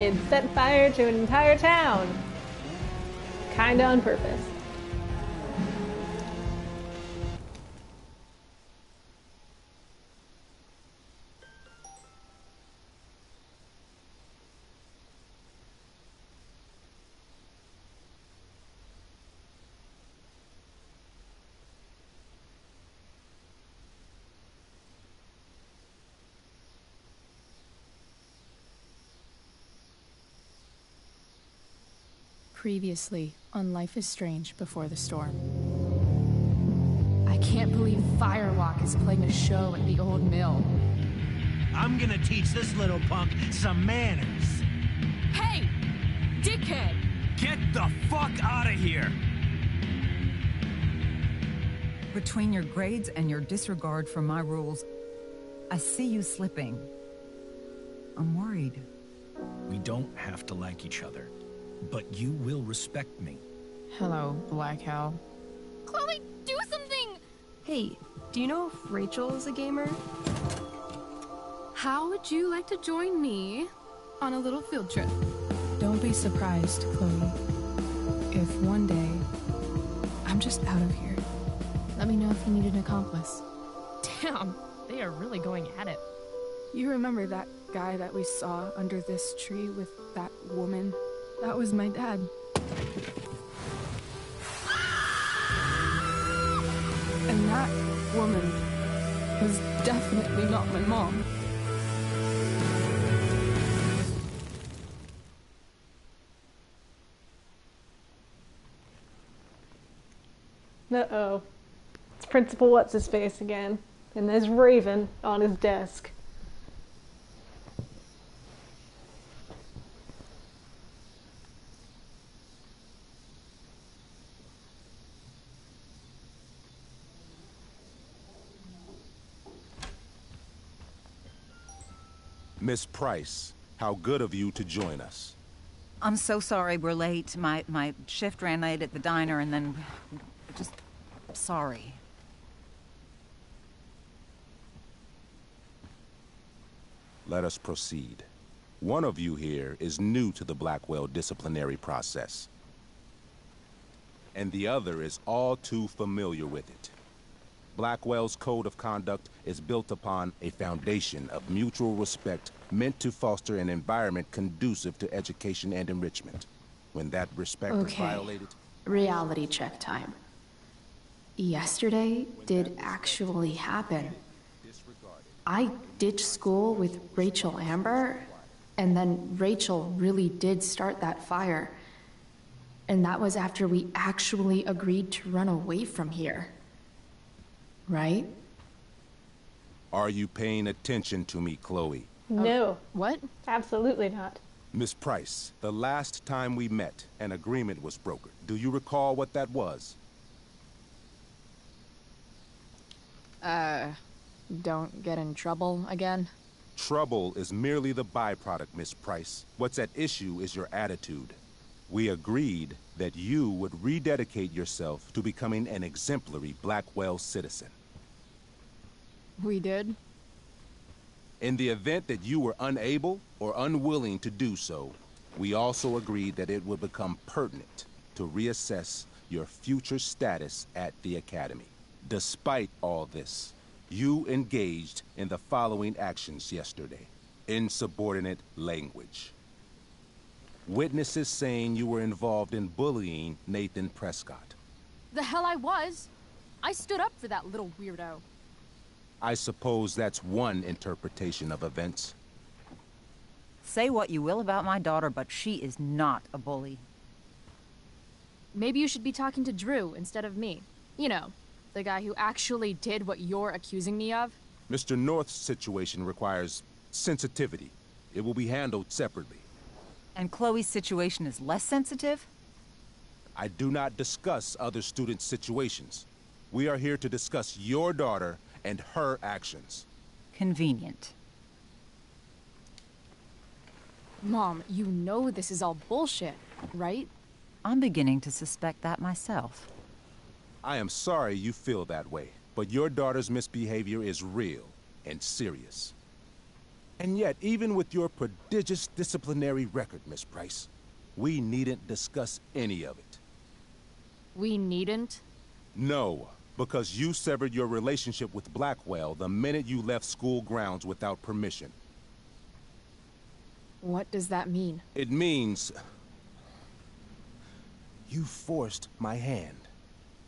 It set fire to an entire town. Kinda on purpose. Previously on Life is Strange Before the Storm. I can't believe Firewalk is playing a show at the old mill. I'm gonna teach this little punk some manners. Hey! Dickhead! Get the fuck out of here! Between your grades and your disregard for my rules, I see you slipping. I'm worried. We don't have to like each other, but you will respect me. Hello, Black Hell. Chloe, do something! Hey, do you know if Rachel is a gamer? How would you like to join me on a little field trip? Don't be surprised, Chloe, if one day I'm just out of here. Let me know if you need an accomplice. Damn, they are really going at it. You remember that guy that we saw under this tree with that woman? That was my dad. And that woman was definitely not my mom. Uh-oh. It's Principal What's-His-Face again. And there's Raven on his desk. Miss Price, how good of you to join us. I'm so sorry we're late. My shift ran late at the diner and then... just... sorry. Let us proceed. One of you here is new to the Blackwell disciplinary process, and the other is all too familiar with it. Blackwell's code of conduct is built upon a foundation of mutual respect meant to foster an environment conducive to education and enrichment. When that respect is violated... Reality check time. Yesterday did actually happen. I ditched school with Rachel Amber, and then Rachel really did start that fire. And that was after we actually agreed to run away from here. Right? Are you paying attention to me, Chloe? No. What? Absolutely not. Miss Price, the last time we met, an agreement was brokered. Do you recall what that was? Don't get in trouble again? Trouble is merely the byproduct, Miss Price. What's at issue is your attitude. We agreed that you would rededicate yourself to becoming an exemplary Blackwell citizen. We did? In the event that you were unable or unwilling to do so, we also agreed that it would become pertinent to reassess your future status at the Academy. Despite all this, you engaged in the following actions yesterday. Insubordinate language. Witnesses saying you were involved in bullying Nathan Prescott. The hell I was! I stood up for that little weirdo. I suppose that's one interpretation of events. Say what you will about my daughter, but she is not a bully. Maybe you should be talking to Drew instead of me. You know, the guy who actually did what you're accusing me of. Mr. North's situation requires sensitivity. It will be handled separately. And Chloe's situation is less sensitive? I do not discuss other students' situations. We are here to discuss your daughter and her actions. Convenient. Mom, you know this is all bullshit, right? I'm beginning to suspect that myself. I am sorry you feel that way, but your daughter's misbehavior is real and serious. And yet, even with your prodigious disciplinary record, Miss Price, we needn't discuss any of it. We needn't? No, because you severed your relationship with Blackwell the minute you left school grounds without permission. What does that mean? It means... you forced my hand.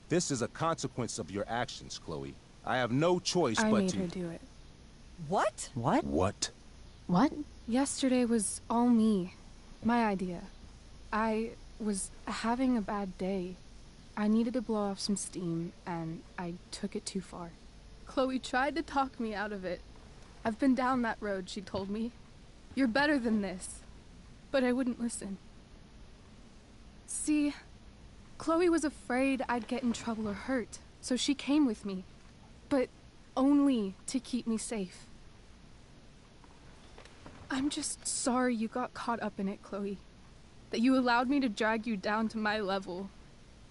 This is a consequence of your actions, Chloe. I have no choice I but made to... her do it. What? What? What? What? Yesterday was all me. My idea. I was having a bad day. I needed to blow off some steam, and I took it too far. Chloe tried to talk me out of it. I've been down that road, she told me. You're better than this. But I wouldn't listen. See, Chloe was afraid I'd get in trouble or hurt, so she came with me. But only to keep me safe. I'm just sorry you got caught up in it, Chloe. That you allowed me to drag you down to my level.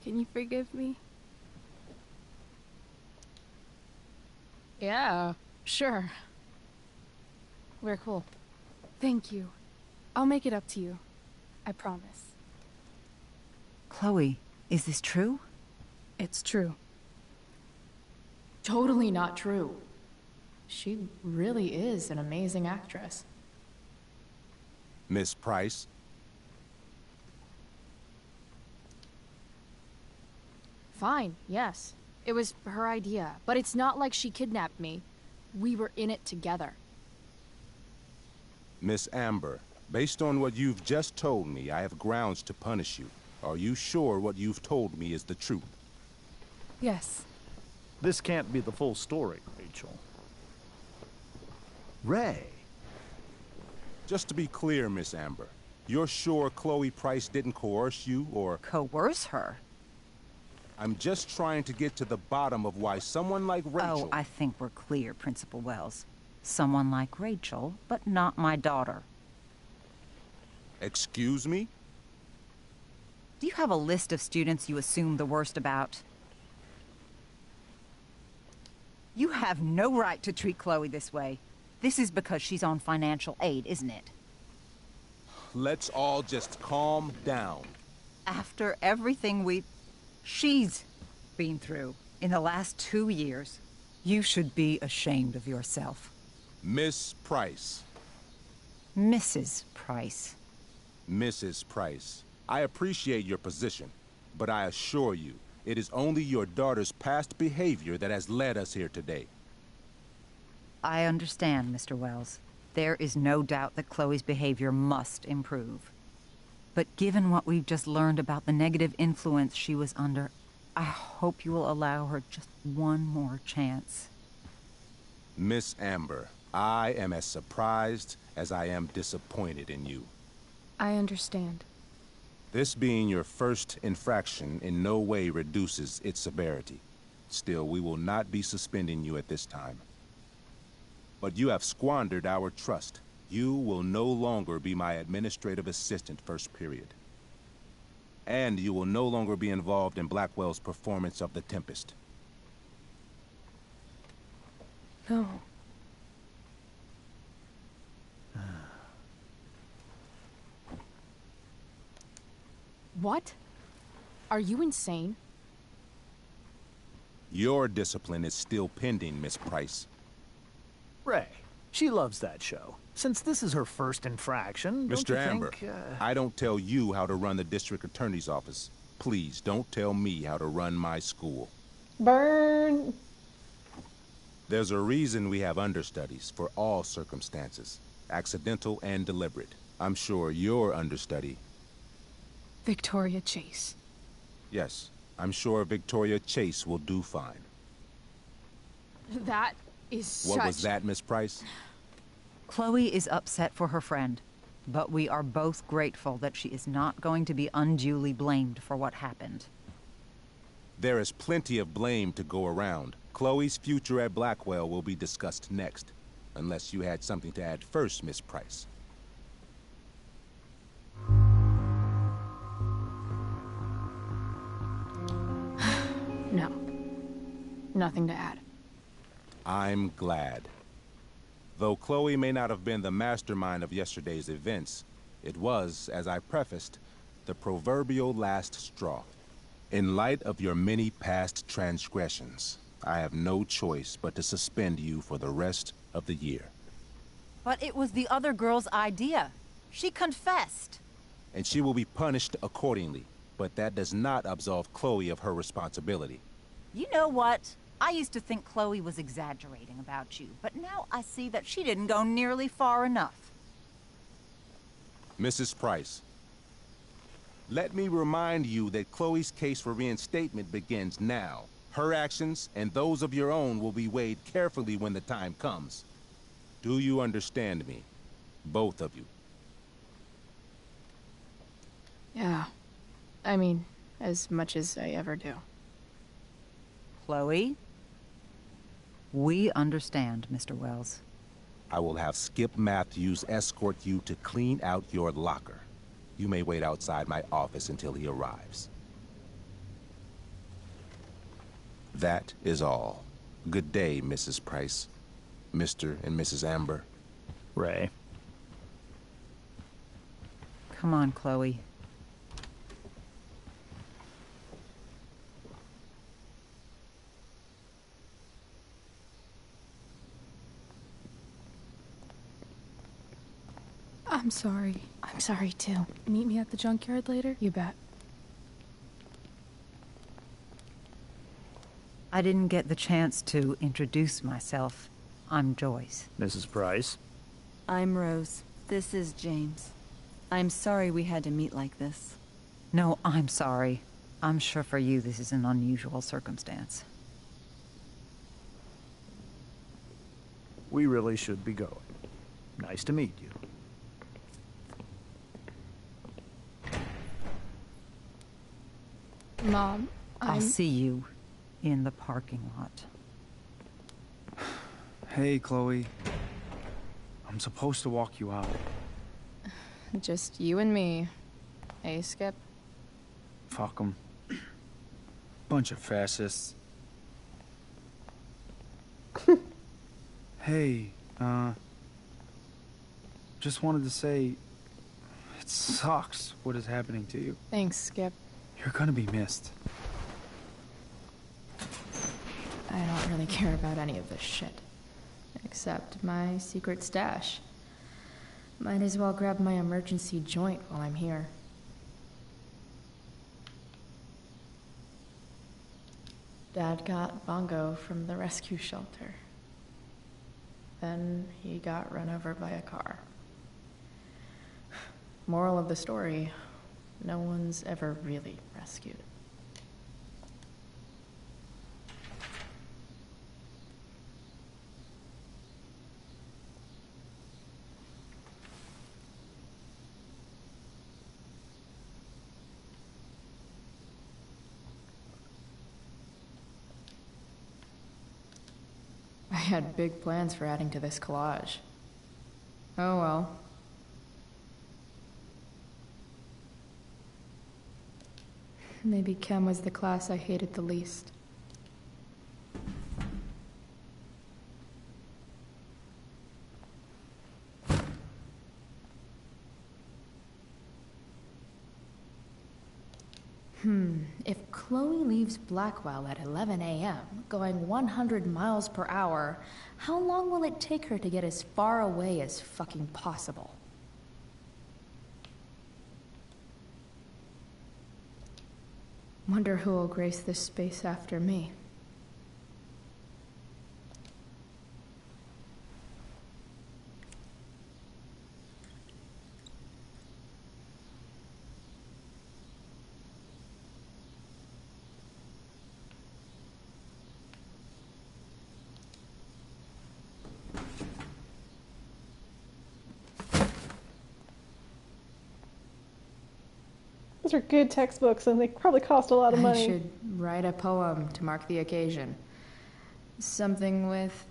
Can you forgive me? Yeah, sure. We're cool. Thank you. I'll make it up to you. I promise. Chloe, is this true? It's true. Totally not true. She really is an amazing actress. Miss Price? Fine, yes. It was her idea, but it's not like she kidnapped me. We were in it together. Miss Amber, based on what you've just told me, I have grounds to punish you. Are you sure what you've told me is the truth? Yes. This can't be the full story, Rachel. Ray. Just to be clear, Miss Amber, you're sure Chloe Price didn't coerce you, or... Coerce her? I'm just trying to get to the bottom of why someone like Rachel... Oh, I think we're clear, Principal Wells. Someone like Rachel, but not my daughter. Excuse me? Do you have a list of students you assume the worst about? You have no right to treat Chloe this way. This is because she's on financial aid, isn't it? Let's all just calm down. After everything she's been through in the last 2 years, you should be ashamed of yourself. Miss Price. Mrs. Price. Mrs. Price, I appreciate your position, but I assure you, it is only your daughter's past behavior that has led us here today. I understand, Mr. Wells. There is no doubt that Chloe's behavior must improve. But given what we've just learned about the negative influence she was under, I hope you will allow her just one more chance. Miss Amber, I am as surprised as I am disappointed in you. I understand. This being your first infraction in no way reduces its severity. Still, we will not be suspending you at this time. But you have squandered our trust. You will no longer be my administrative assistant first period. And you will no longer be involved in Blackwell's performance of The Tempest. No. What? Are you insane? Your discipline is still pending, Miss Price. Ray. She loves that show. Since this is her first infraction, don't Mr. you Amber, think, I don't tell you how to run the district attorney's office. Please, don't tell me how to run my school. Burn. There's a reason we have understudies for all circumstances, accidental and deliberate. I'm sure your understudy... Victoria Chase. Yes, I'm sure Victoria Chase will do fine. That is What was that, Miss Price? Chloe is upset for her friend, but we are both grateful that she is not going to be unduly blamed for what happened. There is plenty of blame to go around. Chloe's future at Blackwell will be discussed next. Unless you had something to add first, Miss Price. No. Nothing to add. I'm glad. Though Chloe may not have been the mastermind of yesterday's events, it was, as I prefaced, the proverbial last straw. In light of your many past transgressions, I have no choice but to suspend you for the rest of the year. But it was the other girl's idea. She confessed. And she will be punished accordingly, but that does not absolve Chloe of her responsibility. You know what? I used to think Chloe was exaggerating about you, but now I see that she didn't go nearly far enough. Mrs. Price, let me remind you that Chloe's case for reinstatement begins now. Her actions and those of your own will be weighed carefully when the time comes. Do you understand me? Both of you. Yeah. I mean, as much as I ever do. Chloe? We understand, Mr. Wells. I will have Skip Matthews escort you to clean out your locker. You may wait outside my office until he arrives. That is all. Good day, Mrs. Price. Mr. and Mrs. Amber. Ray. Come on, Chloe. I'm sorry. I'm sorry too. Meet me at the junkyard later? You bet. I didn't get the chance to introduce myself. I'm Joyce. Mrs. Price. I'm Rose. This is James. I'm sorry we had to meet like this. No, I'm sorry. I'm sure for you this is an unusual circumstance. We really should be going. Nice to meet you. Mom, I'll see you in the parking lot. Hey, Chloe. I'm supposed to walk you out. Just you and me. Hey, Skip. Fuck 'em. Bunch of fascists. Hey, just wanted to say, it sucks what is happening to you. Thanks, Skip. You're gonna be missed. I don't really care about any of this shit. Except my secret stash. Might as well grab my emergency joint while I'm here. Dad got Bongo from the rescue shelter. Then he got run over by a car. Moral of the story, no one's ever really rescued. I had big plans for adding to this collage. Oh well. Maybe Chem was the class I hated the least. If Chloe leaves Blackwell at 11 a.m., going 100 miles per hour, how long will it take her to get as far away as fucking possible? Wonder who will grace this space after me. Those are good textbooks, and they probably cost a lot of money. I should write a poem to mark the occasion. Something with...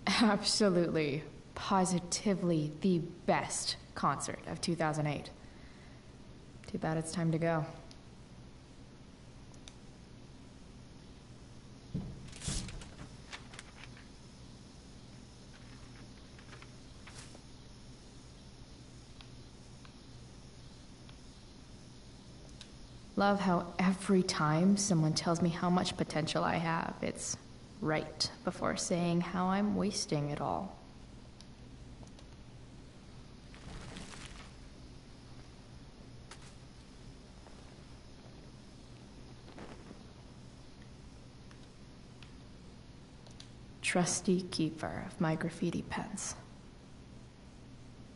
absolutely, positively the best concert of 2008. Too bad it's time to go. Love how every time someone tells me how much potential I have, it's right before saying how I'm wasting it all. Trusty keeper of my graffiti pens.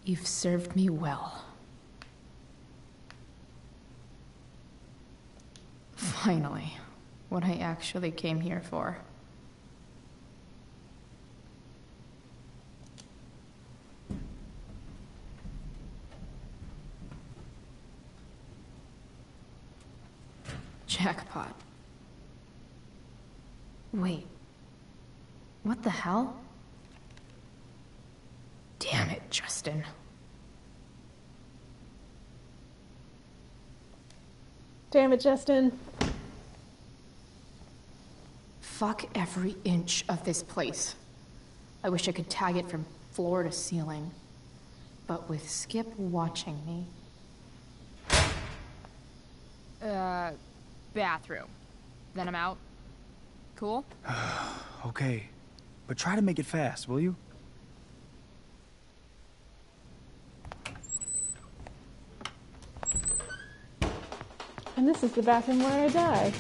You've served me well. Finally, what I actually came here for. Jackpot. Wait. What the hell? Damn it, Justin. Damn it, Justin. Fuck every inch of this place. I wish I could tag it from floor to ceiling. But with Skip watching me... Bathroom. Then I'm out. Cool? Okay, but try to make it fast, will you? And this is the bathroom where I die.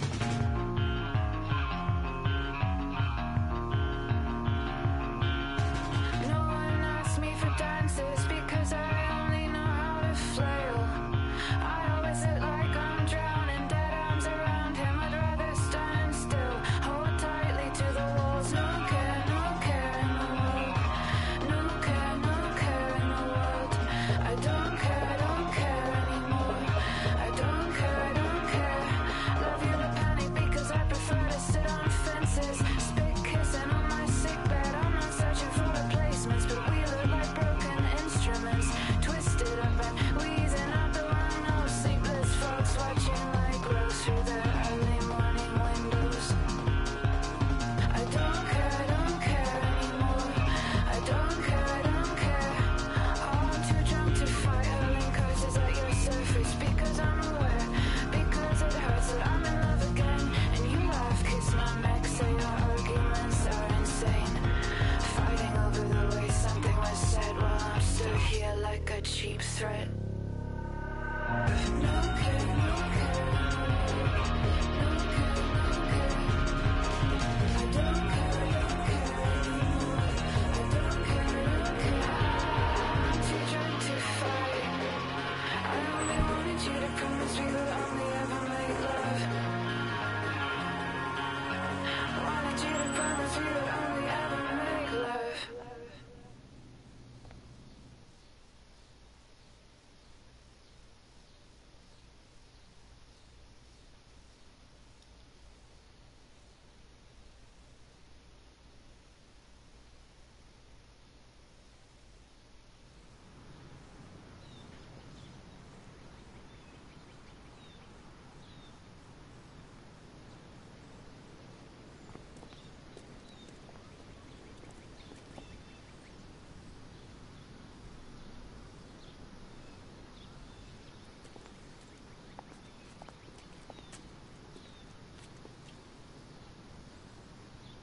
No one asks me for dances because I only know how to flail. I always look like I'm drowning, dead arms around him. I'd rather stand still, hold tightly to the walls. No care, no care in the world. No care, no care in the world. I don't care anymore. I don't care, don't care. Love you the panic because I prefer to sit on fences. Spit kissing on my sick bed. I'm not searching for replacements, but we look like broken instruments. Twisted up and wheezing out the window. Sleepless folks watching like grows through their early morning windows. I don't care anymore. I don't care. Oh, I'm too drunk to fight, hurling curses at your surface because I'm aware, because it hurts that I'm in love again. And you laugh, kiss my neck, say our arguments are insane. Fighting over the way something was said while I'm still here like a cheap threat. No care, no care. No care, no care. I don't care anymore. I don't care. I'm too drunk to fight. I only wanted you to promise we would only ever make love. Wanted you to promise we would only ever make love.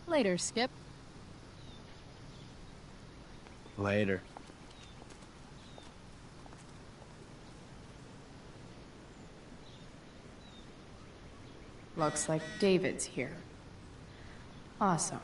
Later, Skip. Later. Looks like David's here. Awesome.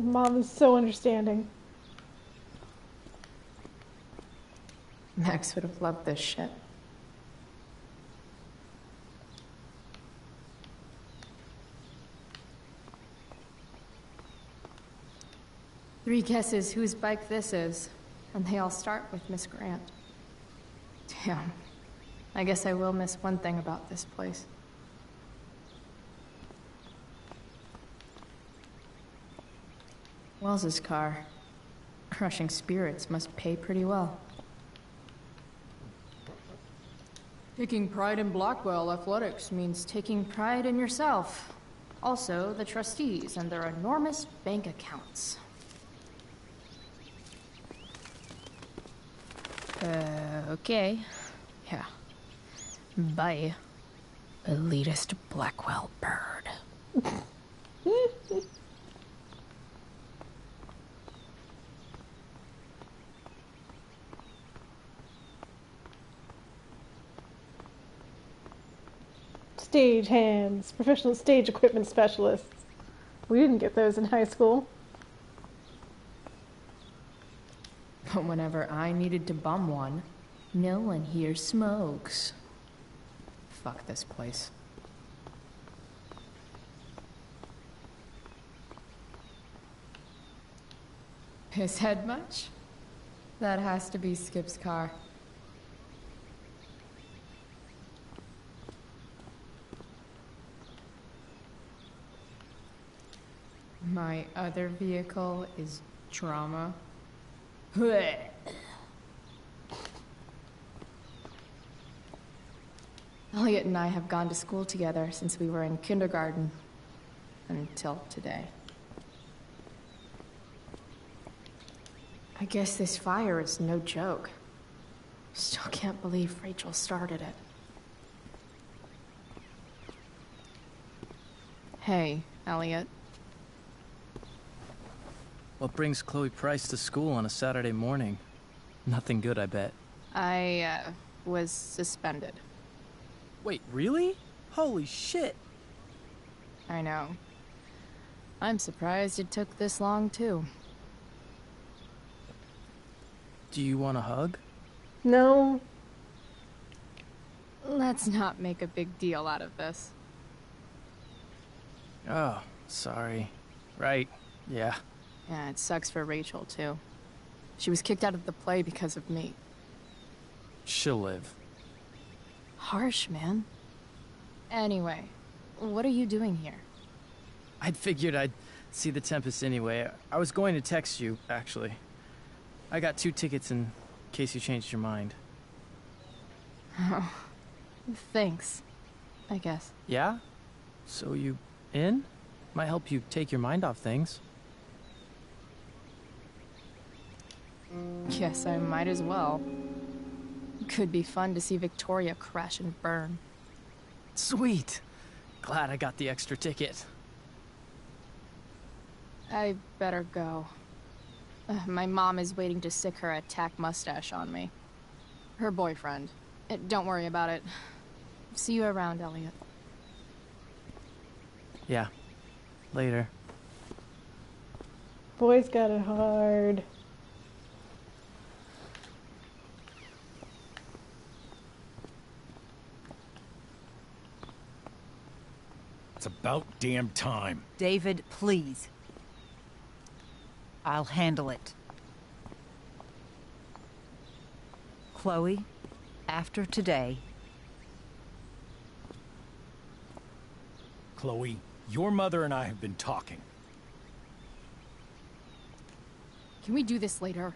Mom is so understanding. Max would have loved this shit. Three guesses whose bike this is, and they all start with Miss Grant. Damn. I guess I will miss one thing about this place. Wells's car. Crushing spirits must pay pretty well. Taking pride in Blackwell Athletics means taking pride in yourself. Also, the trustees and their enormous bank accounts. Okay. Yeah. Bye. Elitist Blackwell bird. Stage hands, professional stage equipment specialists. We didn't get those in high school. But whenever I needed to bum one, no one here smokes. Fuck this place. His head much? That has to be Skip's car. My other vehicle is trauma. Elliot and I have gone to school together since we were in kindergarten. Until today. I guess this fire is no joke. Still can't believe Rachel started it. Hey, Elliot. What brings Chloe Price to school on a Saturday morning? Nothing good, I bet. I, was suspended. Wait, really? Holy shit! I know. I'm surprised it took this long, too. Do you want a hug? No. Let's not make a big deal out of this. Oh, sorry. Right, yeah. Yeah, it sucks for Rachel, too. She was kicked out of the play because of me. She'll live. Harsh, man. Anyway, what are you doing here? I'd figured I'd see the Tempest anyway. I was going to text you, actually. I got 2 tickets in case you changed your mind. Oh, thanks. I guess. Yeah? So you in? Might help you take your mind off things. Guess I might as well. Could be fun to see Victoria crash and burn. Sweet. Glad I got the extra ticket. I better go. My mom is waiting to sick her attack mustache on me. Her boyfriend. Don't worry about it. See you around, Elliot. Yeah. Later. Boys got it hard. It's about damn time. David, please. I'll handle it. Chloe, after today... Chloe, your mother and I have been talking. Can we do this later?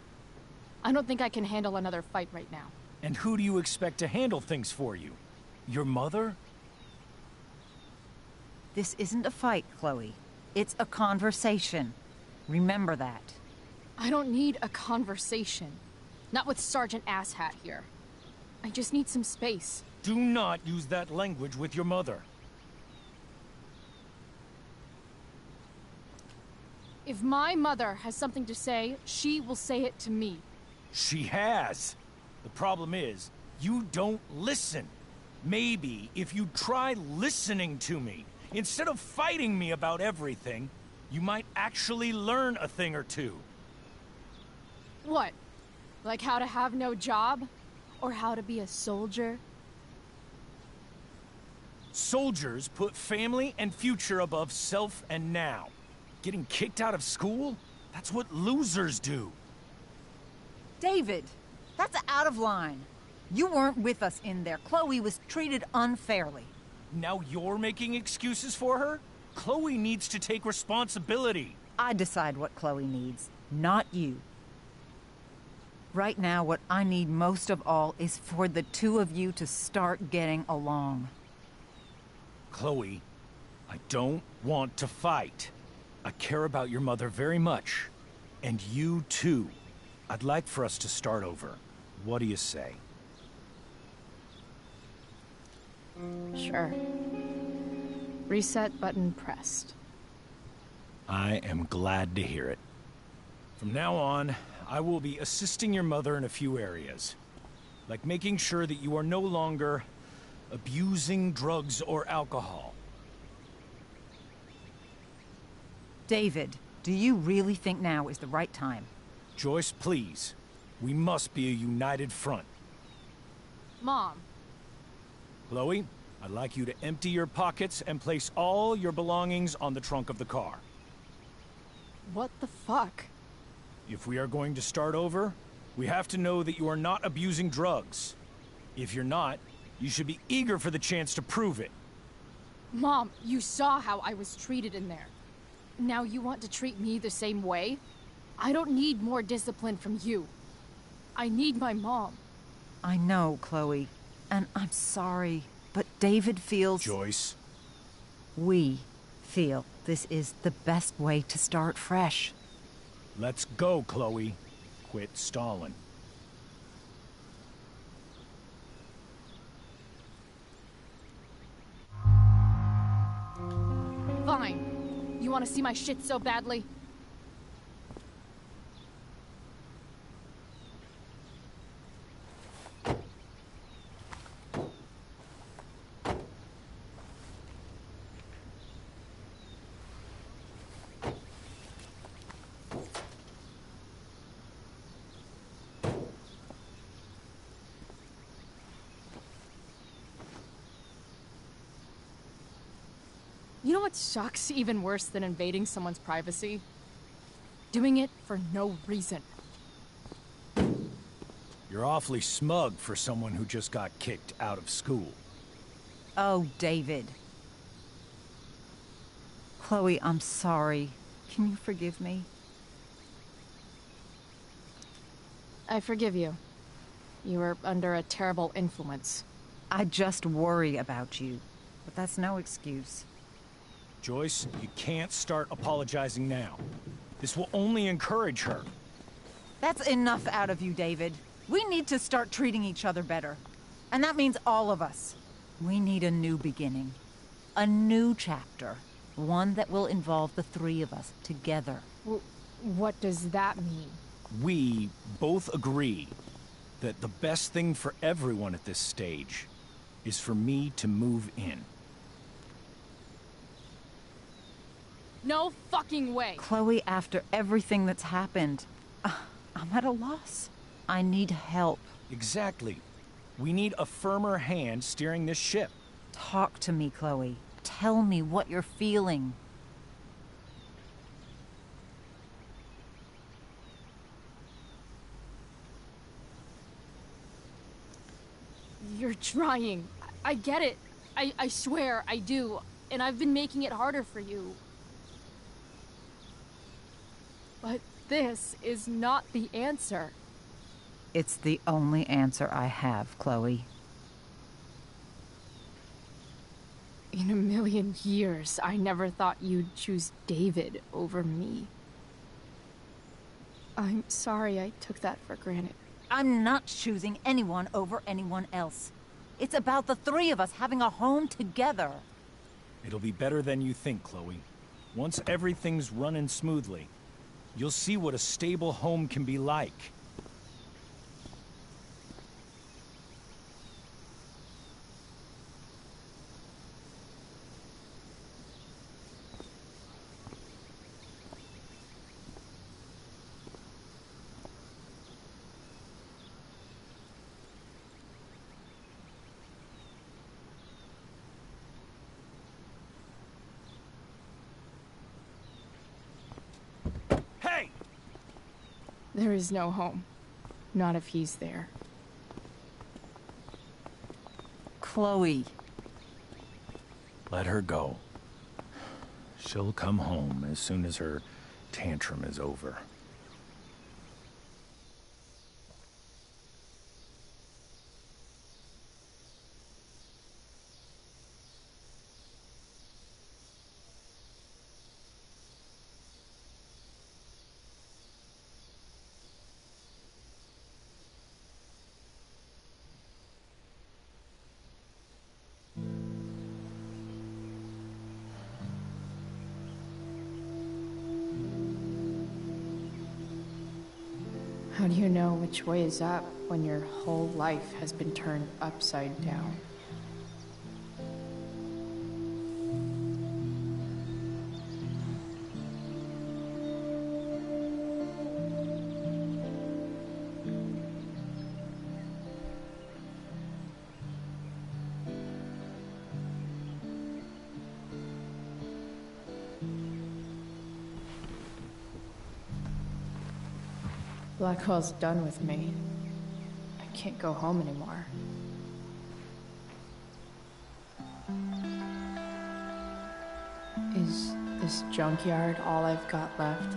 I don't think I can handle another fight right now. And who do you expect to handle things for you? Your mother? This isn't a fight, Chloe. It's a conversation. Remember that. I don't need a conversation. Not with Sergeant Asshat here. I just need some space. Do not use that language with your mother. If my mother has something to say, she will say it to me. She has. The problem is, you don't listen. Maybe if you try listening to me, instead of fighting me about everything, You might actually learn a thing or two. What? Like how to have no job? Or how to be a soldier? Soldiers put family and future above self and now. Getting kicked out of school? That's what losers do. David, that's out of line. You weren't with us in there. Chloe was treated unfairly. Now you're making excuses for her? Chloe needs to take responsibility. I decide what Chloe needs, not you. Right now, what I need most of all is for the two of you to start getting along. Chloe, I don't want to fight. I care about your mother very much. And you too. I'd like for us to start over. What do you say? Sure. Reset button pressed. I am glad to hear it. From now on, I will be assisting your mother in a few areas. Like making sure that you are no longer abusing drugs or alcohol. David, do you really think now is the right time? Joyce, please. We must be a united front. Mom. Chloe, I'd like you to empty your pockets and place all your belongings on the trunk of the car. What the fuck? If we are going to start over, we have to know that you are not abusing drugs. If you're not, you should be eager for the chance to prove it. Mom, you saw how I was treated in there. Now you want to treat me the same way? I don't need more discipline from you. I need my mom. I know, Chloe, and I'm sorry, but David feels... Joyce. We feel this is the best way to start fresh. Let's go, Chloe. Quit stalling. Fine. You want to see my shit so badly? You know what sucks even worse than invading someone's privacy? Doing it for no reason. You're awfully smug for someone who just got kicked out of school. Oh, David. Chloe, I'm sorry. Can you forgive me? I forgive you. You were under a terrible influence. I just worry about you, but that's no excuse. Joyce, you can't start apologizing now. This will only encourage her. That's enough out of you, David. We need to start treating each other better. And that means all of us. We need a new beginning. A new chapter. One that will involve the three of us together. What does that mean? We both agree that the best thing for everyone at this stage is for me to move in. No fucking way! Chloe, after everything that's happened, I'm at a loss. I need help. Exactly. We need a firmer hand steering this ship. Talk to me, Chloe. Tell me what you're feeling. You're trying. I get it. I swear, I do. And I've been making it harder for you. But this is not the answer. It's the only answer I have, Chloe. In a million years, I never thought you'd choose David over me. I'm sorry I took that for granted. I'm not choosing anyone over anyone else. It's about the three of us having a home together. It'll be better than you think, Chloe. Once everything's running smoothly, you'll see what a stable home can be like. There is no home. Not if he's there. Chloe. Let her go. She'll come home as soon as her tantrum is over. How do you know which way is up when your whole life has been turned upside down? Blackwell's done with me. I can't go home anymore. Is this junkyard all I've got left?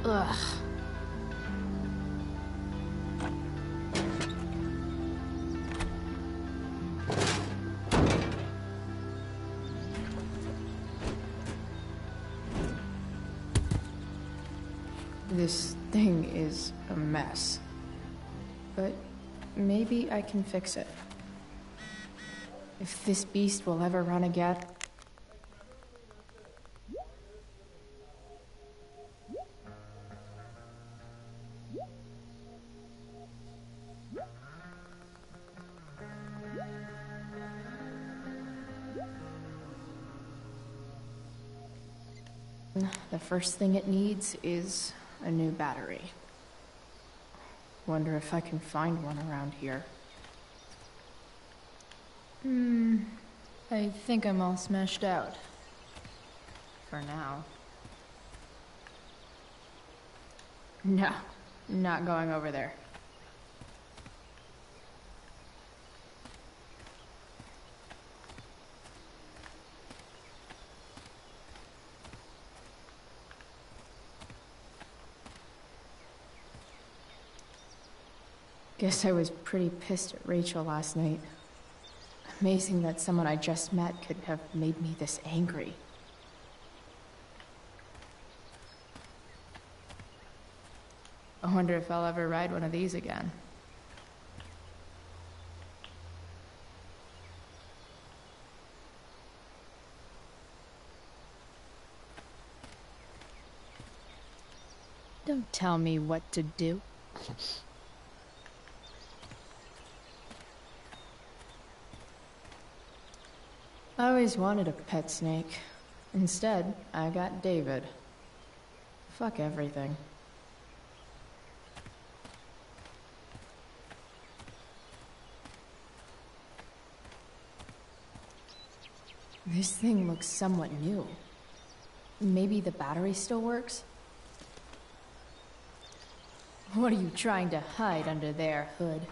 Ugh. This thing is a mess. But maybe I can fix it. If this beast will ever run again... The first thing it needs is a new battery. Wonder if I can find one around here. I think I'm all smashed out. For now. No, not going over there. Guess I was pretty pissed at Rachel last night. Amazing that someone I just met could have made me this angry. I wonder if I'll ever ride one of these again. Don't tell me what to do. I always wanted a pet snake. Instead, I got David. Fuck everything. This thing looks somewhat new. Maybe the battery still works? What are you trying to hide under there, Hood?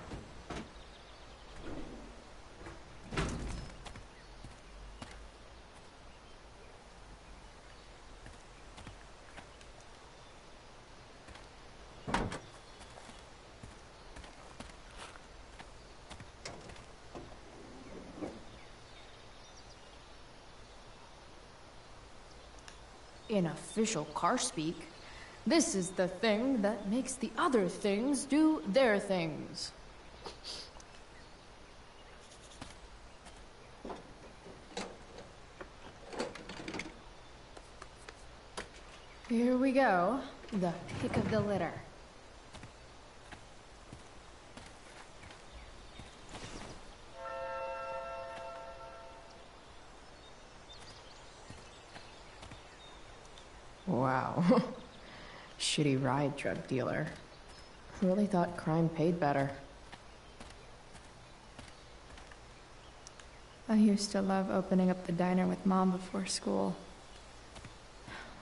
in official car speak. This is the thing that makes the other things do their things. Here we go. The pick of the litter. Wow. Shitty ride drug dealer. Really thought crime paid better. I used to love opening up the diner with Mom before school.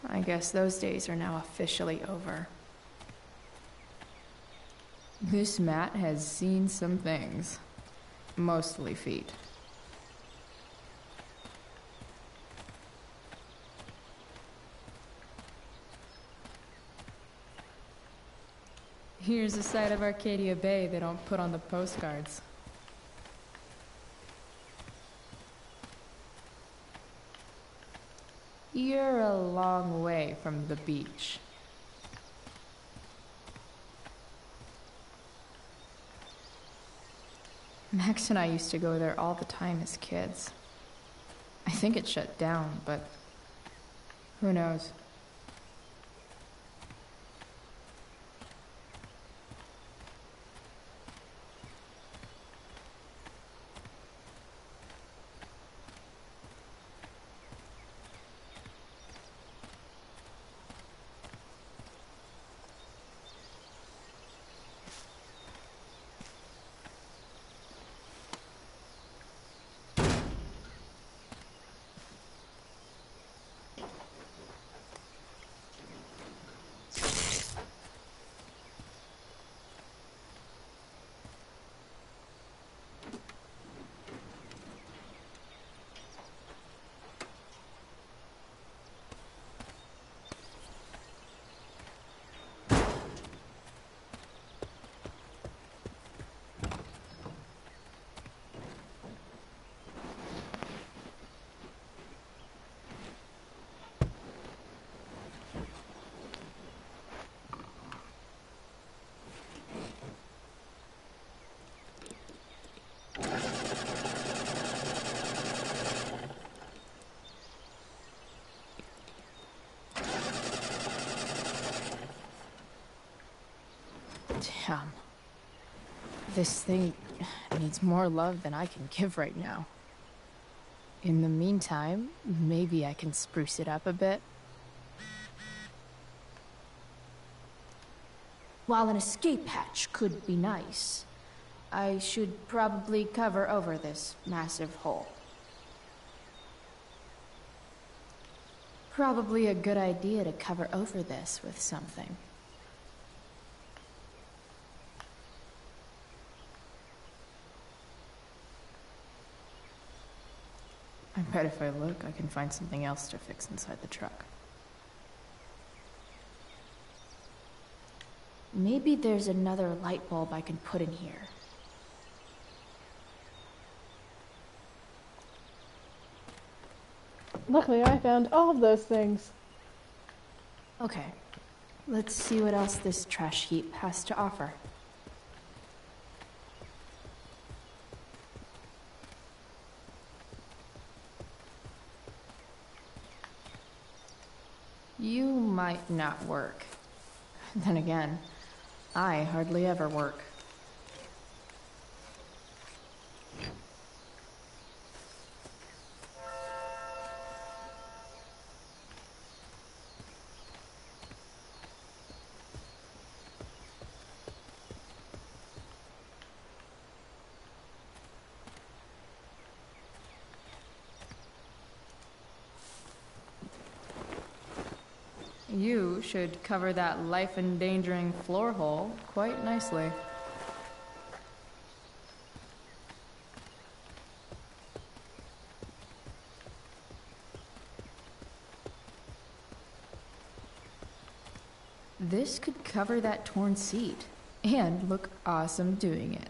I guess those days are now officially over. This Matt has seen some things. Mostly feet. Here's a side of Arcadia Bay they don't put on the postcards. You're a long way from the beach. Max and I used to go there all the time as kids. I think it shut down, but who knows? Damn. This thing needs more love than I can give right now. In the meantime, maybe I can spruce it up a bit. While an escape hatch could be nice, I should probably cover over this massive hole. Probably a good idea to cover over this with something. I bet if I look, I can find something else to fix inside the truck. Maybe there's another light bulb I can put in here. Luckily, I found all of those things. Okay, let's see what else this trash heap has to offer. You might not work. Then again, I hardly ever work. You should cover that life-endangering floor hole quite nicely. This could cover that torn seat and look awesome doing it.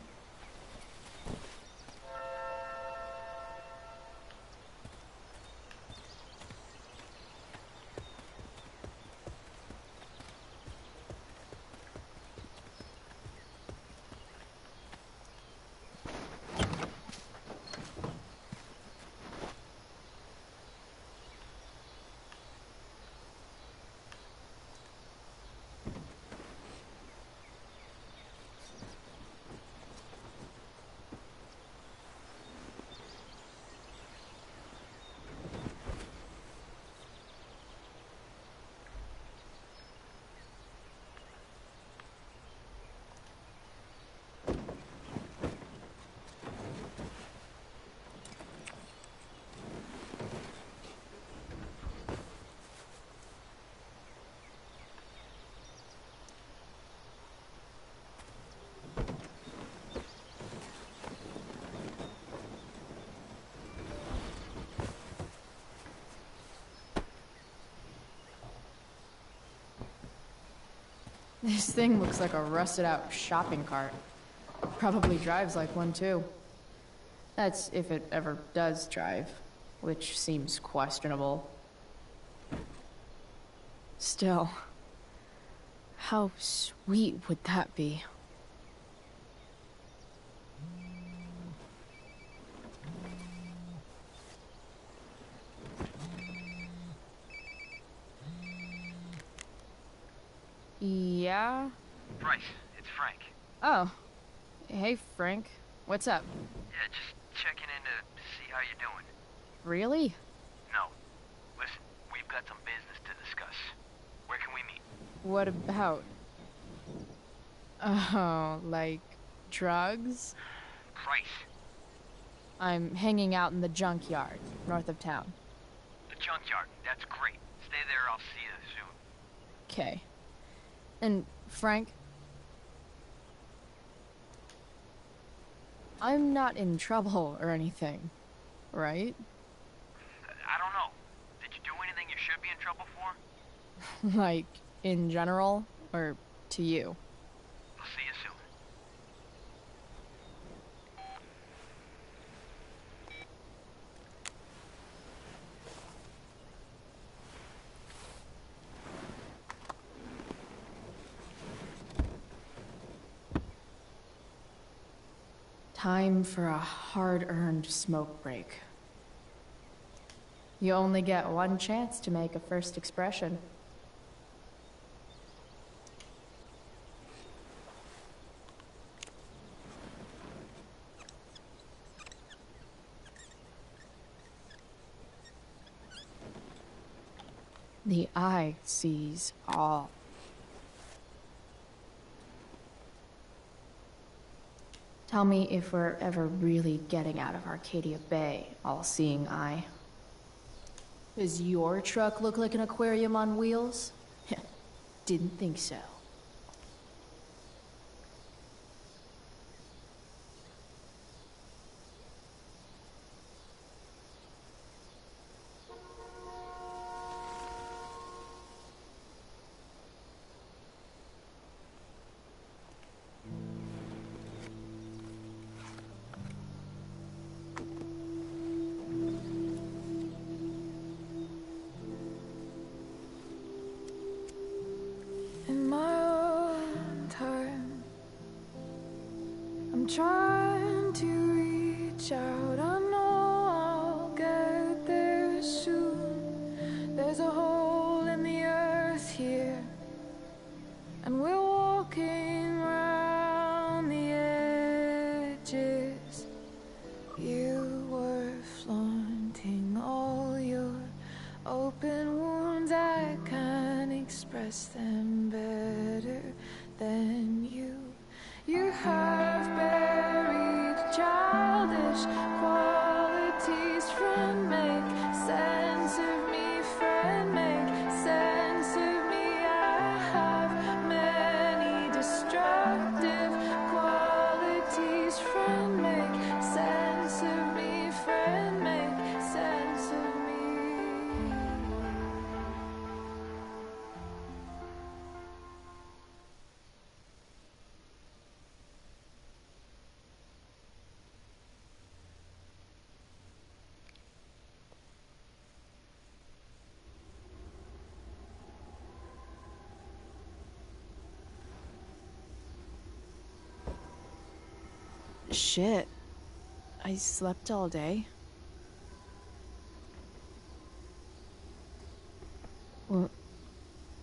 This thing looks like a rusted out shopping cart. Probably drives like one too. That's if it ever does drive, which seems questionable. Still, how sweet would that be? Yeah? Bryce, it's Frank. Oh. Hey, Frank. What's up? Yeah, just checking in to see how you're doing. Really? No. Listen, we've got some business to discuss. Where can we meet? What about? Oh, like drugs? Price. I'm hanging out in the junkyard, north of town. The junkyard. That's great. Stay there, I'll see you soon. Okay. And, Frank? I'm not in trouble or anything, right? I don't know. Did you do anything you should be in trouble for? Like, in general, or to you? I'll see you soon. Time for a hard-earned smoke break. You only get one chance to make a first expression. The eye sees all. Tell me if we're ever really getting out of Arcadia Bay, all-seeing eye. Does your truck look like an aquarium on wheels? Didn't think so. In my own time, I'm trying to reach out. I know I'll get there soon. There's a hole in the earth here, and we're walking around the edges. You were flaunting all your open wounds. I can't express them better than you. You have buried childish qualities. Friend, make sense of me. Friend, make sense of me. I have many destructive qualities. Friend, make sense of me. Friend, make sense of me. Shit. I slept all day.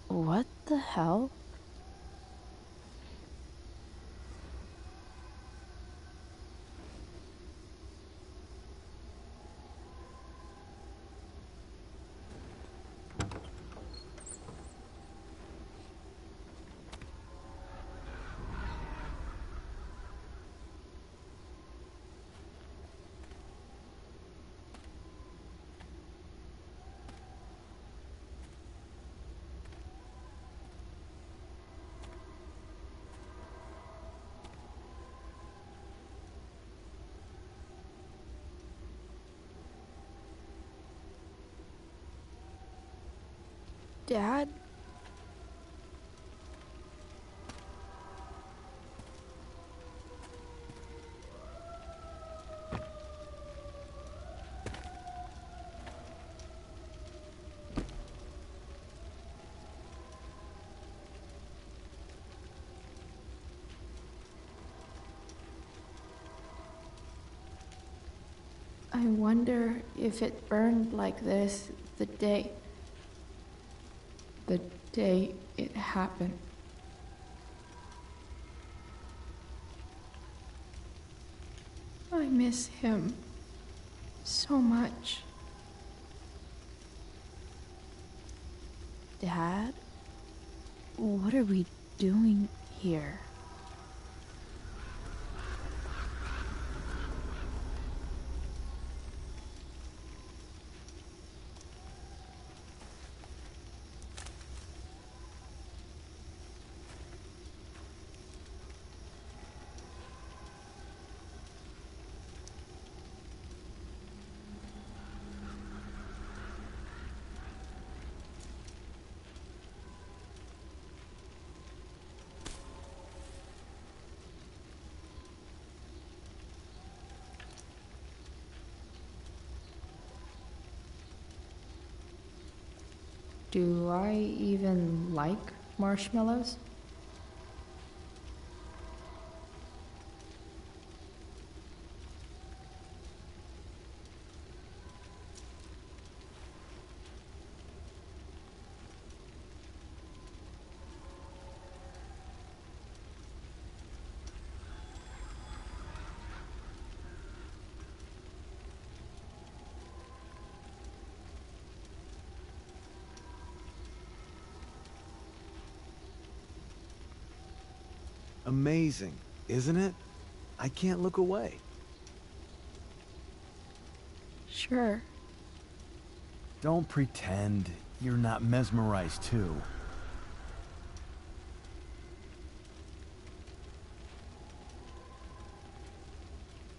What the hell? Dad? I wonder if it burned like this the day it happened. I miss him so much. Dad? What are we doing here? Do I even like marshmallows? Amazing, isn't it? I can't look away. Sure. Don't pretend you're not mesmerized too.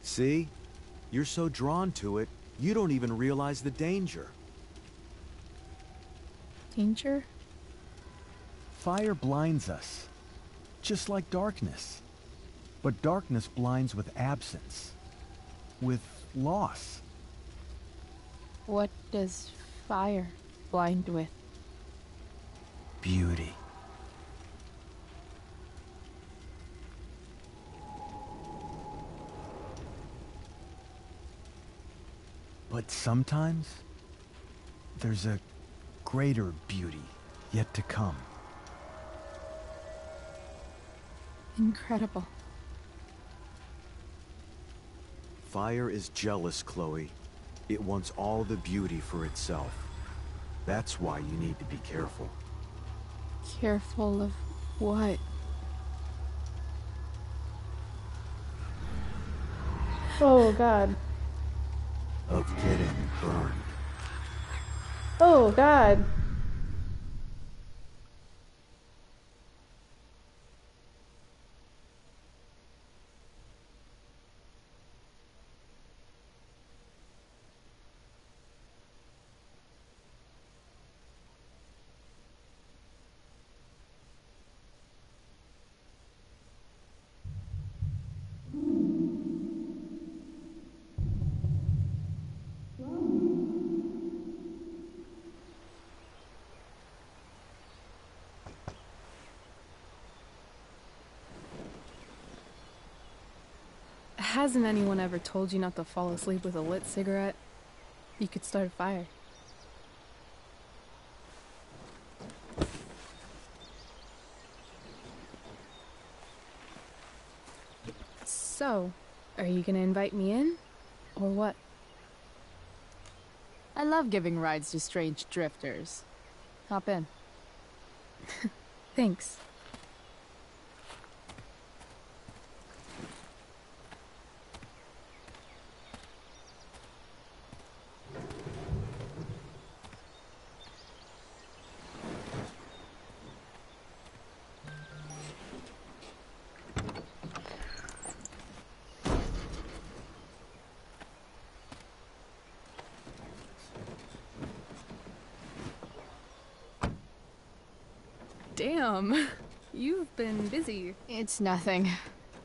See? You're so drawn to it, you don't even realize the danger. Danger? Fire blinds us, just like darkness. But darkness blinds with absence, with loss. What does fire blind with? Beauty. But sometimes, there's a greater beauty yet to come. Incredible. Fire is jealous, Chloe. It wants all the beauty for itself. That's why you need to be careful. Careful of what? Oh, God. Of getting burned. Oh, God. Hasn't anyone ever told you not to fall asleep with a lit cigarette? You could start a fire. So, are you gonna invite me in? Or what? I love giving rides to strange drifters. Hop in. Thanks. Damn, you've been busy. It's nothing.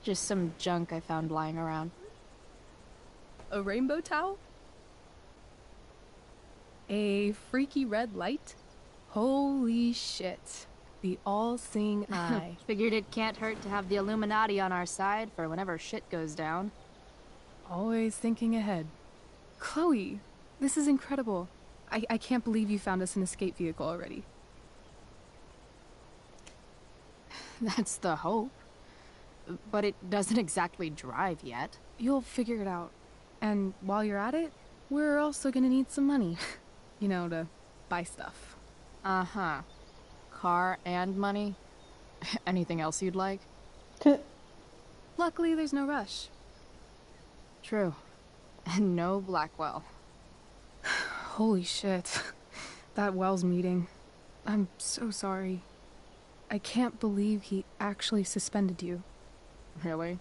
Just some junk I found lying around. A rainbow towel? A freaky red light? Holy shit. The all-seeing eye. Figured it can't hurt to have the Illuminati on our side for whenever shit goes down. Always thinking ahead. Chloe, this is incredible. I can't believe you found us an escape vehicle already. That's the hope. But it doesn't exactly drive yet. You'll figure it out. And while you're at it, we're also gonna need some money. You know, to buy stuff. Uh-huh. Car and money? Anything else you'd like? Luckily, there's no rush. True. And no Blackwell. Holy shit. That Wells meeting. I'm so sorry. I can't believe he actually suspended you. Really?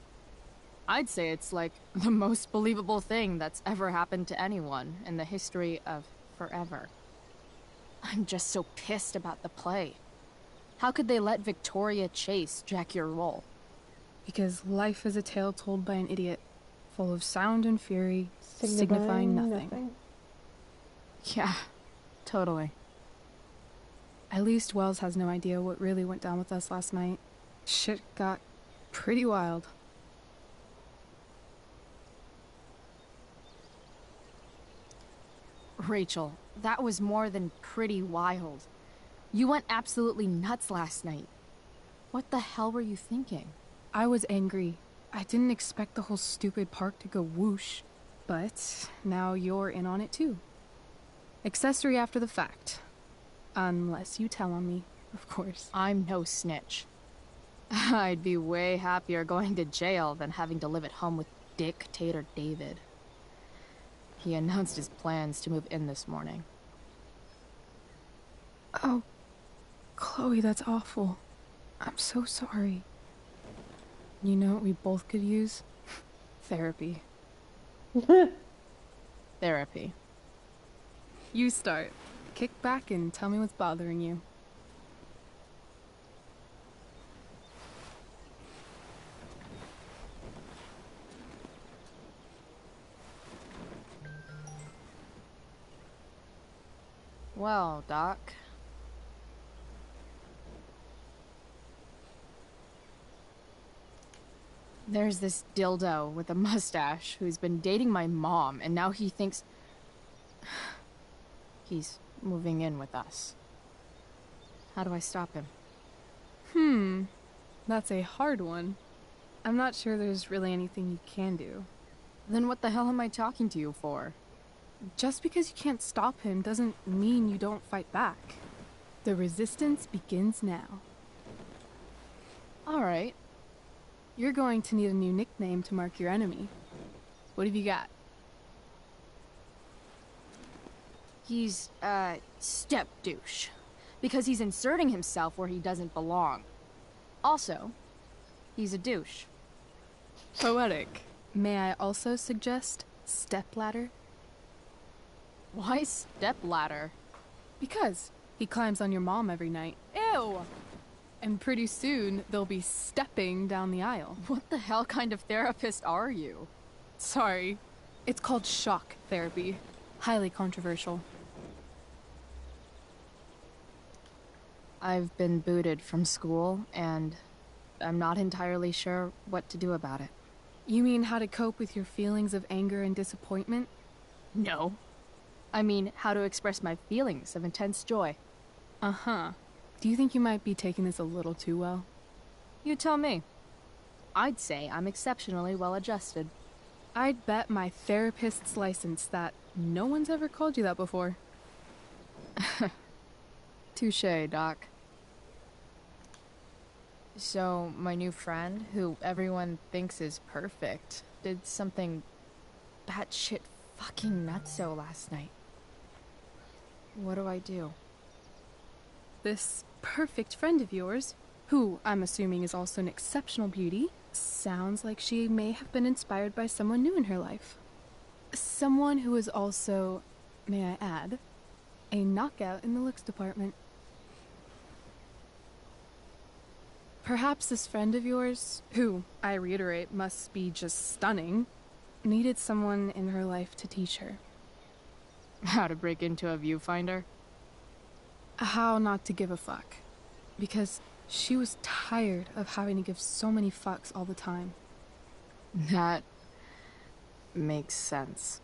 I'd say it's like the most believable thing that's ever happened to anyone in the history of forever. I'm just so pissed about the play. How could they let Victoria Chase jack your role? Because life is a tale told by an idiot, full of sound and fury, signifying nothing. Yeah, totally. At least Wells has no idea what really went down with us last night. Shit got pretty wild. Rachel, that was more than pretty wild. You went absolutely nuts last night. What the hell were you thinking? I was angry. I didn't expect the whole stupid park to go whoosh. But now you're in on it too. Accessory after the fact. Unless you tell on me, of course. I'm no snitch. I'd be way happier going to jail than having to live at home with Dictator David. He announced his plans to move in this morning. Oh, Chloe, that's awful. I'm so sorry. You know what we both could use? Therapy. Therapy. You start. Kick back and tell me what's bothering you. Well, Doc. There's this dildo with a mustache who's been dating my mom, and now he thinks he's moving in with us. How do I stop him? That's a hard one. I'm not sure there's really anything you can do. Then what the hell am I talking to you for? Just because you can't stop him doesn't mean you don't fight back. The resistance begins now. All right. You're going to need a new nickname to mark your enemy. What have you got? He's, step douche. Because he's inserting himself where he doesn't belong. Also, he's a douche. Poetic. May I also suggest stepladder? Why stepladder? Because he climbs on your mom every night. Ew! And pretty soon, they'll be stepping down the aisle. What the hell kind of therapist are you? Sorry. It's called shock therapy. Highly controversial. I've been booted from school, and I'm not entirely sure what to do about it. You mean how to cope with your feelings of anger and disappointment? No. I mean, how to express my feelings of intense joy. Uh-huh. Do you think you might be taking this a little too well? You tell me. I'd say I'm exceptionally well adjusted. I'd bet my therapist's license that no one's ever called you that before. Touché, Doc. So, my new friend, who everyone thinks is perfect, did something batshit fucking nutso last night. What do I do? This perfect friend of yours, who I'm assuming is also an exceptional beauty, sounds like she may have been inspired by someone new in her life. Someone who is also, may I add, a knockout in the looks department. Perhaps this friend of yours, who, I reiterate, must be just stunning, needed someone in her life to teach her. How to break into a viewfinder? How not to give a fuck. Because she was tired of having to give so many fucks all the time. That makes sense.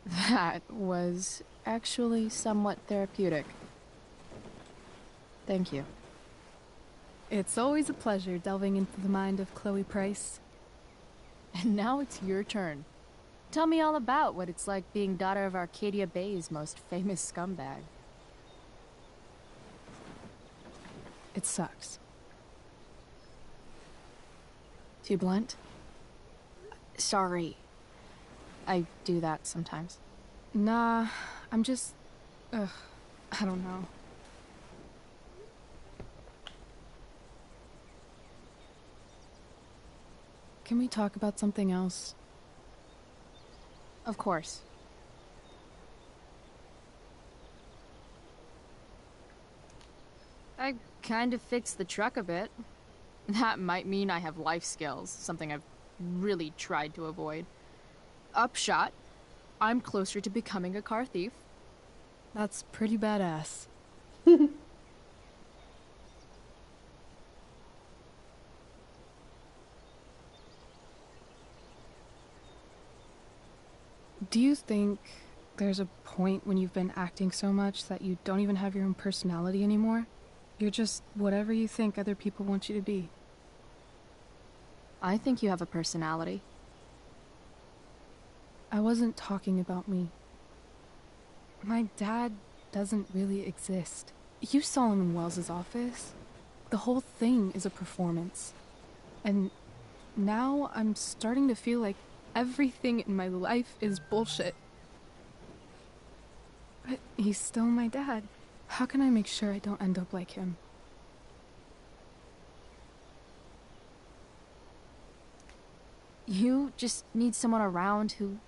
That was actually somewhat therapeutic. Thank you. It's always a pleasure delving into the mind of Chloe Price. And now it's your turn. Tell me all about what it's like being daughter of Arcadia Bay's most famous scumbag. It sucks. Too blunt? Sorry. I do that sometimes. Nah, I'm just... I don't know. Can we talk about something else? Of course. I kind of fixed the truck a bit. That might mean I have life skills, something I've really tried to avoid. Upshot, I'm closer to becoming a car thief. That's pretty badass. Do you think there's a point when you've been acting so much that you don't even have your own personality anymore? You're just whatever you think other people want you to be. I think you have a personality. I wasn't talking about me. My dad doesn't really exist. You saw him in Wells's office. The whole thing is a performance. And now I'm starting to feel like everything in my life is bullshit. But he's still my dad. How can I make sure I don't end up like him? You just need someone around who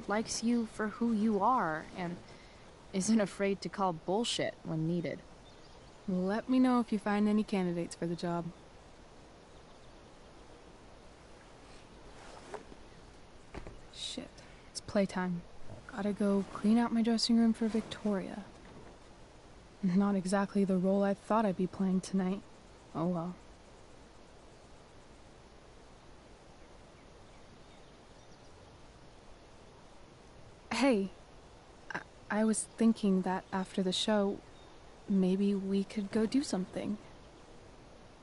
likes you for who you are and isn't afraid to call bullshit when needed. Let me know if you find any candidates for the job. Shit, it's playtime. Gotta go clean out my dressing room for Victoria. Not exactly the role I thought I'd be playing tonight. Oh well. Hey, I was thinking that after the show, maybe we could go do something.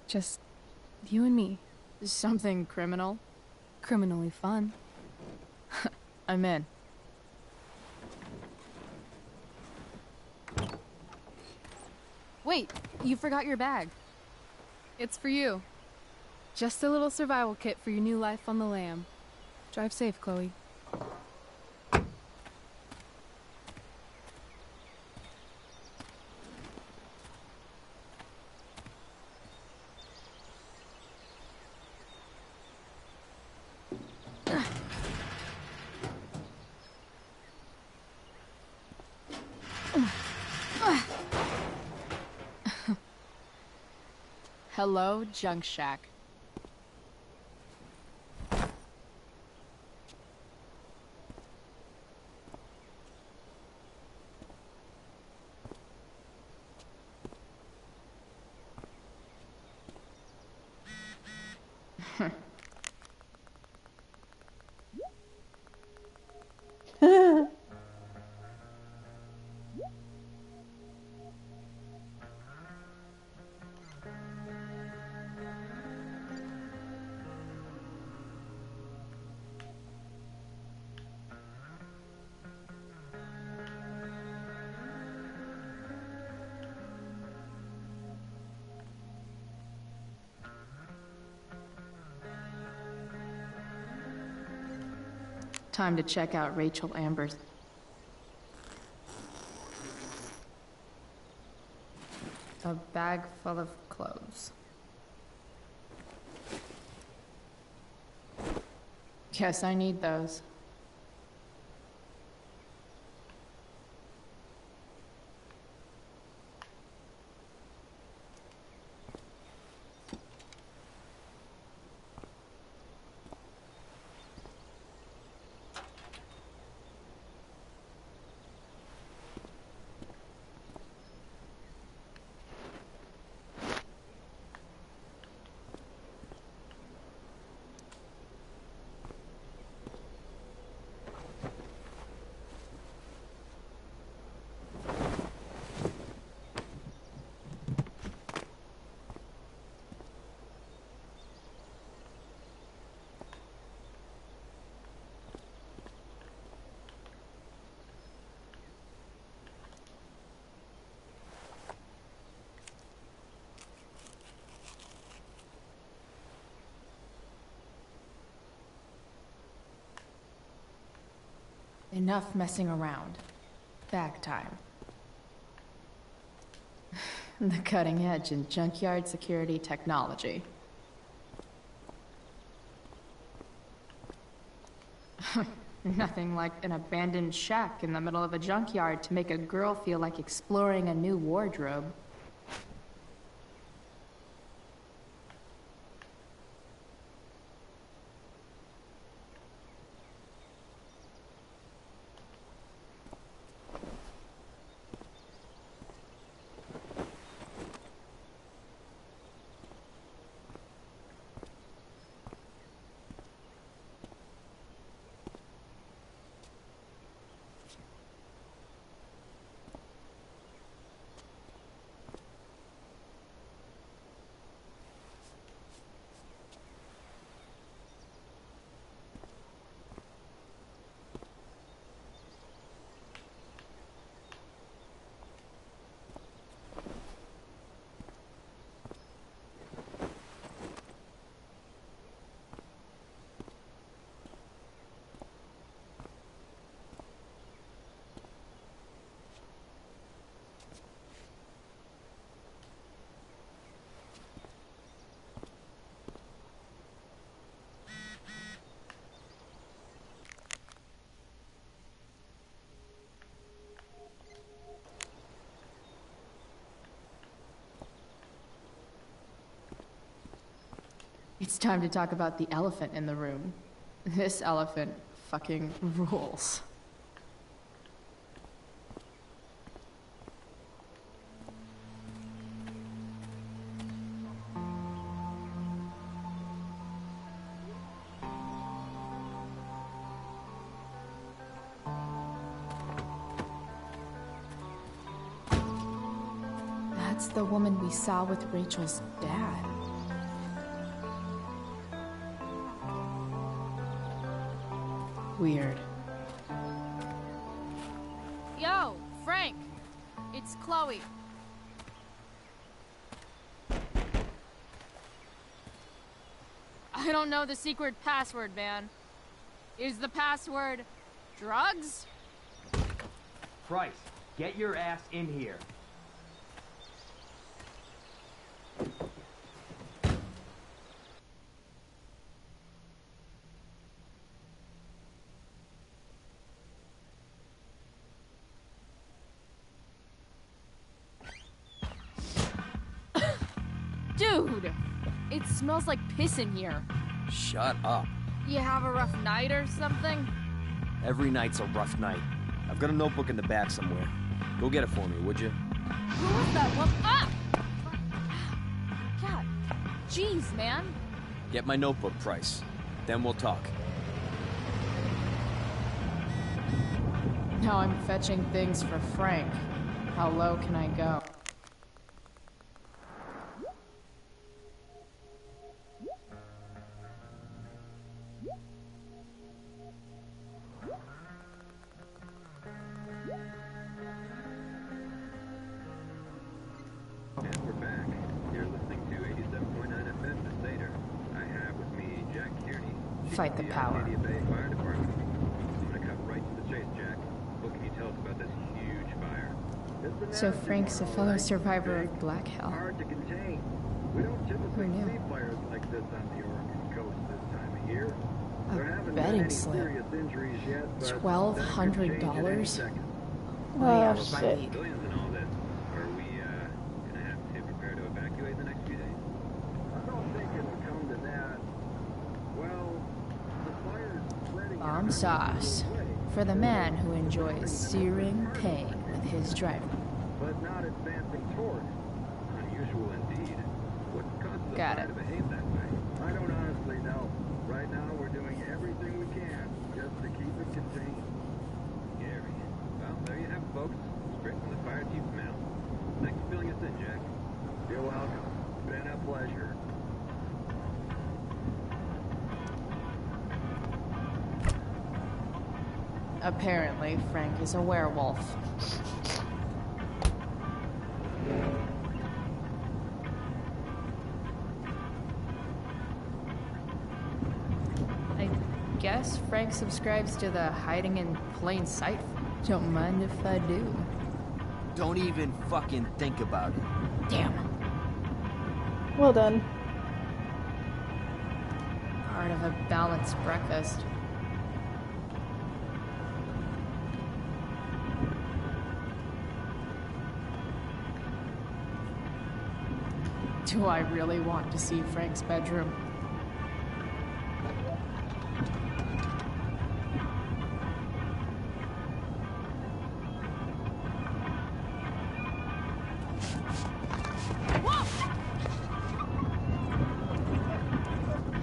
Just you and me. Something criminal? Criminally fun. I'm in. Wait, you forgot your bag. It's for you. Just a little survival kit for your new life on the lam. Drive safe, Chloe. Hello, Junk Shack. Time to check out Rachel Amber's. A bag full of clothes. Guess I need those. Enough messing around. Bag time. The cutting edge in junkyard security technology. Nothing like an abandoned shack in the middle of a junkyard to make a girl feel like exploring a new wardrobe. It's time to talk about the elephant in the room. This elephant fucking rules. That's the woman we saw with Rachel's dad. Weird. Yo, Frank! It's Chloe. I don't know the secret password, man. Is the password drugs? Price, get your ass in here. Dude! It smells like piss in here. Shut up. You have a rough night or something? Every night's a rough night. I've got a notebook in the back somewhere. Go get it for me, would you? Who was that one? Ah! God. Jeez, man. Get my notebook, Price. Then we'll talk. Now I'm fetching things for Frank. How low can I go? Fight the power. I'm gonna cut right to the chase, Jack. What can you tell us about this huge fire? So Frank's a fellow survivor of Black Hell. Hard to contain. We don't typically see fires like this on the Oregon coast this time of year. There haven't been Betting any slip. serious injuries yet, but $1,200? Oh, shit. Billions and all this. Are we gonna have to prepare to evacuate the next few days? I don't think it'll come to that. Well, the fire's spreading. Bomb sauce. For the man who enjoys searing pain with his driver. But not advancing toward. Unusual indeed. What causes a Got fire it. to behave that way? I don't honestly know. Right now, we're doing everything we can just to keep it contained. Gary. Well, there you have it, folks. Straight from the fire chief's mouth. Thanks for filling us in, Jack. You're welcome. Been a pleasure. Apparently, Frank is a werewolf. guess Frank subscribes to the hiding in plain sight. Don't mind if I do. Don't even fucking think about it. Damn. Well done. Part of a balanced breakfast. Do I really want to see Frank's bedroom?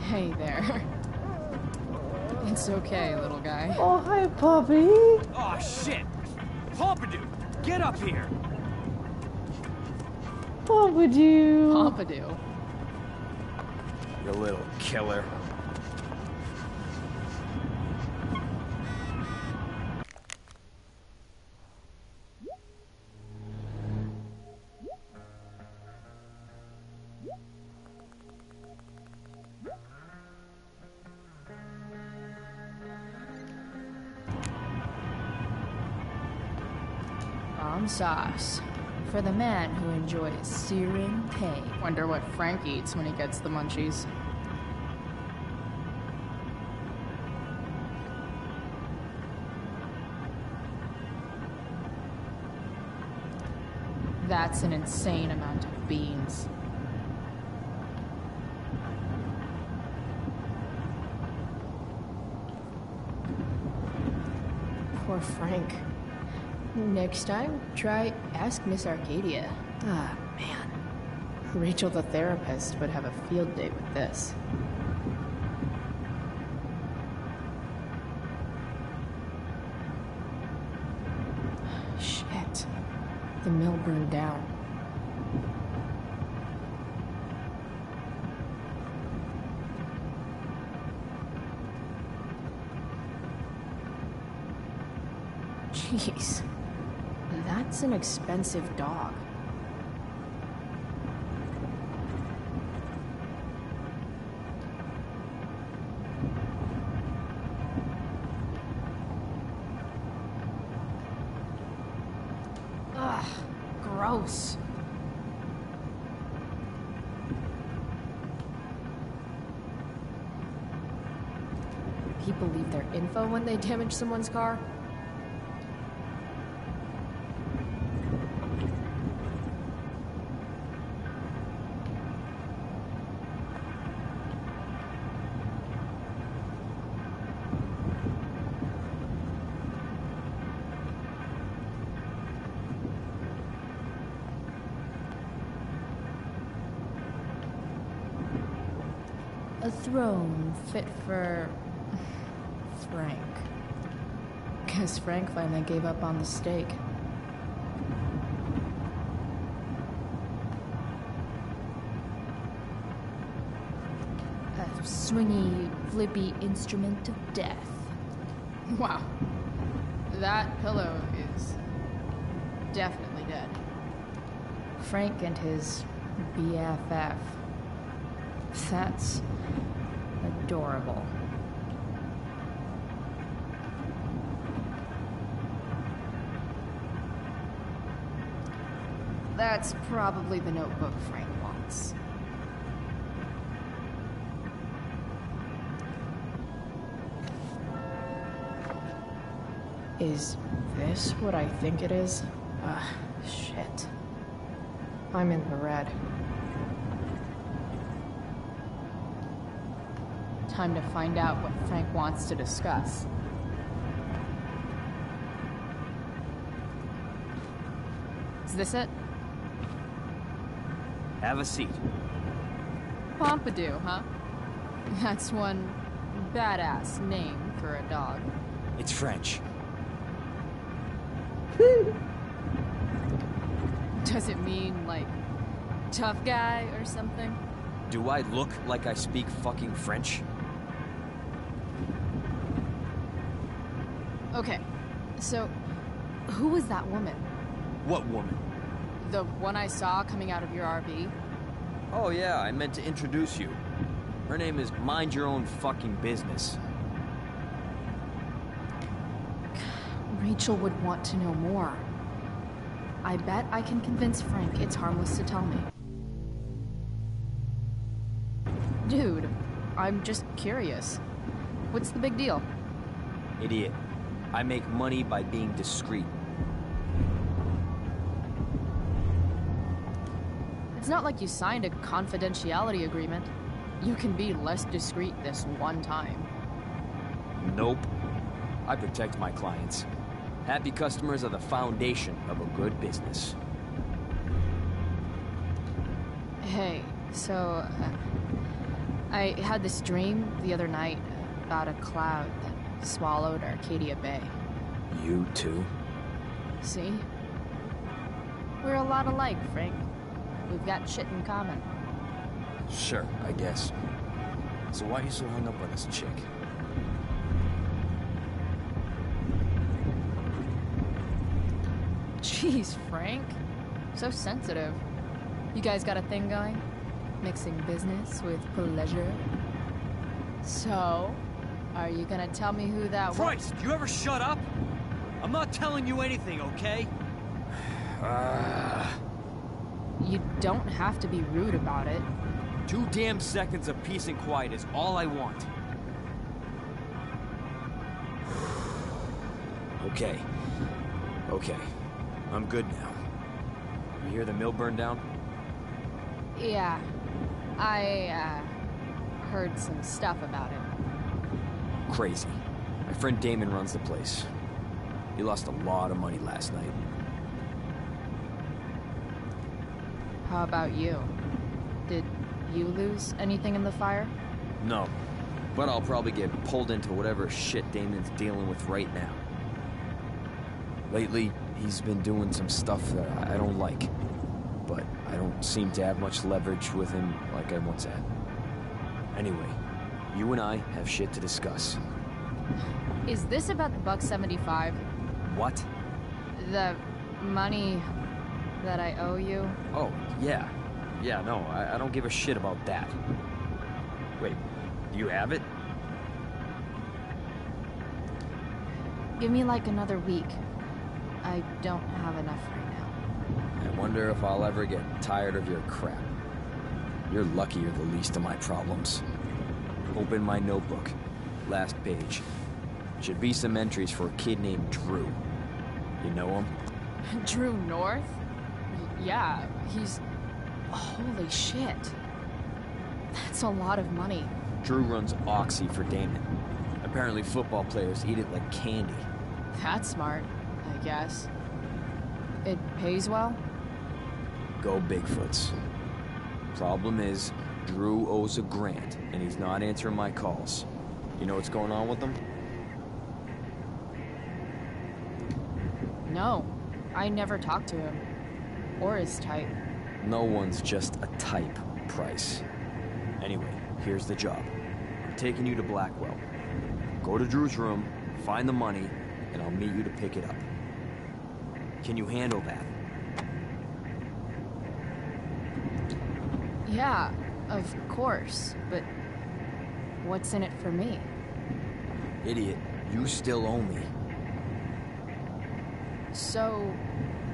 Hey there. It's okay, little guy. Oh, hi, puppy. Oh, shit! Pompidou, get up here! Pompidou. Pompidou. You little killer. Bomb sauce. For the man who enjoys searing pain. Wonder what Frank eats when he gets the munchies. That's an insane amount of beans. Poor Frank. Next time, try Ask Miss Arcadia. Ah, man. Rachel the therapist would have a field day with this. Shit. The mill burned down. Jeez. That's an expensive dog. Ugh, gross. People leave their info when they damage someone's car? A throne fit for Frank. Guess Frank finally gave up on the stake. A swingy, flippy instrument of death. Wow. That pillow is definitely dead. Frank and his BFF. That's adorable. That's probably the notebook Frank wants. Is this what I think it is? Shit. I'm in the red. Time to find out what Frank wants to discuss. Is this it? Have a seat. Pompidou, huh? That's one badass name for a dog. It's French. Does it mean, like, tough guy or something? Do I look like I speak fucking French? Okay, so who was that woman? What woman? The one I saw coming out of your RV? Oh yeah, I meant to introduce you. Her name is Mind Your Own Fucking Business. Rachel would want to know more. I bet I can convince Frank it's harmless to tell me. Dude, I'm just curious. What's the big deal? Idiot. I make money by being discreet. It's not like you signed a confidentiality agreement. You can be less discreet this one time. Nope. I protect my clients. Happy customers are the foundation of a good business. Hey, so... I had this dream the other night about a cloud that swallowed Arcadia Bay. You too? See? We're a lot alike, Frank. We've got shit in common. Sure, I guess. So why are you so hung up on this chick? Jeez, Frank. So sensitive. You guys got a thing going? Mixing business with pleasure? So, are you gonna tell me who that was? Christ, do you ever shut up? I'm not telling you anything, okay? You don't have to be rude about it. 2 damn seconds of peace and quiet is all I want. Okay. Okay. I'm good now. You hear the mill burn down? Yeah. I, heard some stuff about it. Crazy. My friend Damon runs the place. He lost a lot of money last night. How about you? Did you lose anything in the fire? No. But I'll probably get pulled into whatever shit Damon's dealing with right now. Lately, he's been doing some stuff that I don't like. But I don't seem to have much leverage with him like I once had. Anyway, you and I have shit to discuss. Is this about the $1.75? What? The money that I owe you? Oh, yeah. Yeah, no, I don't give a shit about that. Wait, you have it? Give me like another week. I don't have enough right now. I wonder if I'll ever get tired of your crap. You're lucky you're the least of my problems. Open my notebook. Last page. Should be some entries for a kid named Drew. You know him? Drew North? Yeah, he's... Holy shit. That's a lot of money. Drew runs Oxy for Damon. Apparently football players eat it like candy. That's smart, I guess. It pays well? Go Bigfoots. Problem is, Drew owes a grant, and he's not answering my calls. You know what's going on with him? No, I never talked to him. Or his type. No one's just a type, Price. Anyway, here's the job. I'm taking you to Blackwell. Go to Drew's room, find the money, and I'll meet you to pick it up. Can you handle that? Yeah, of course, but what's in it for me? Idiot, you still owe me. So,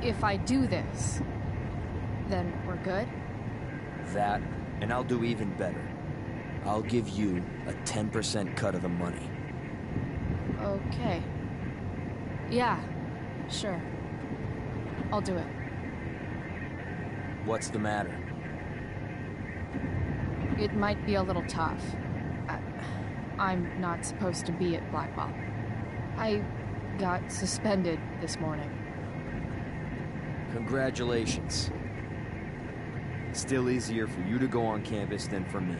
if I do this, then we're good? That, and I'll do even better. I'll give you a 10% cut of the money. Okay. Yeah, sure. I'll do it. What's the matter? It might be a little tough. I'm not supposed to be at Blackwell. I got suspended this morning. Congratulations. Still easier for you to go on campus than for me.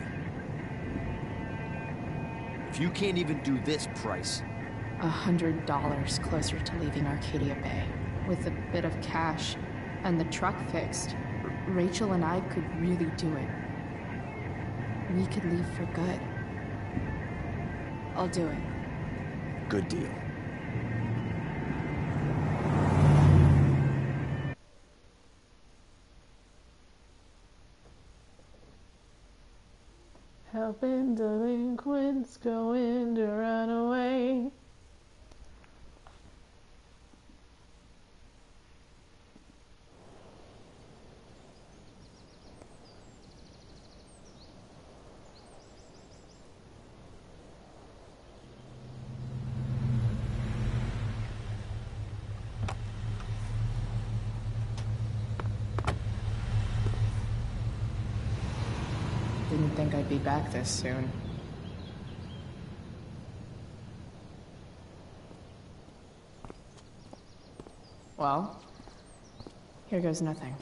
If you can't even do this, Price... $100 closer to leaving Arcadia Bay. With a bit of cash and the truck fixed, Rachel and I could really do it. We could leave for good. I'll do it. Good deal. Helping delinquents going to run away. Didn't think I'd be back this soon. Well, here goes nothing.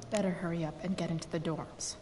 Better hurry up and get into the dorms.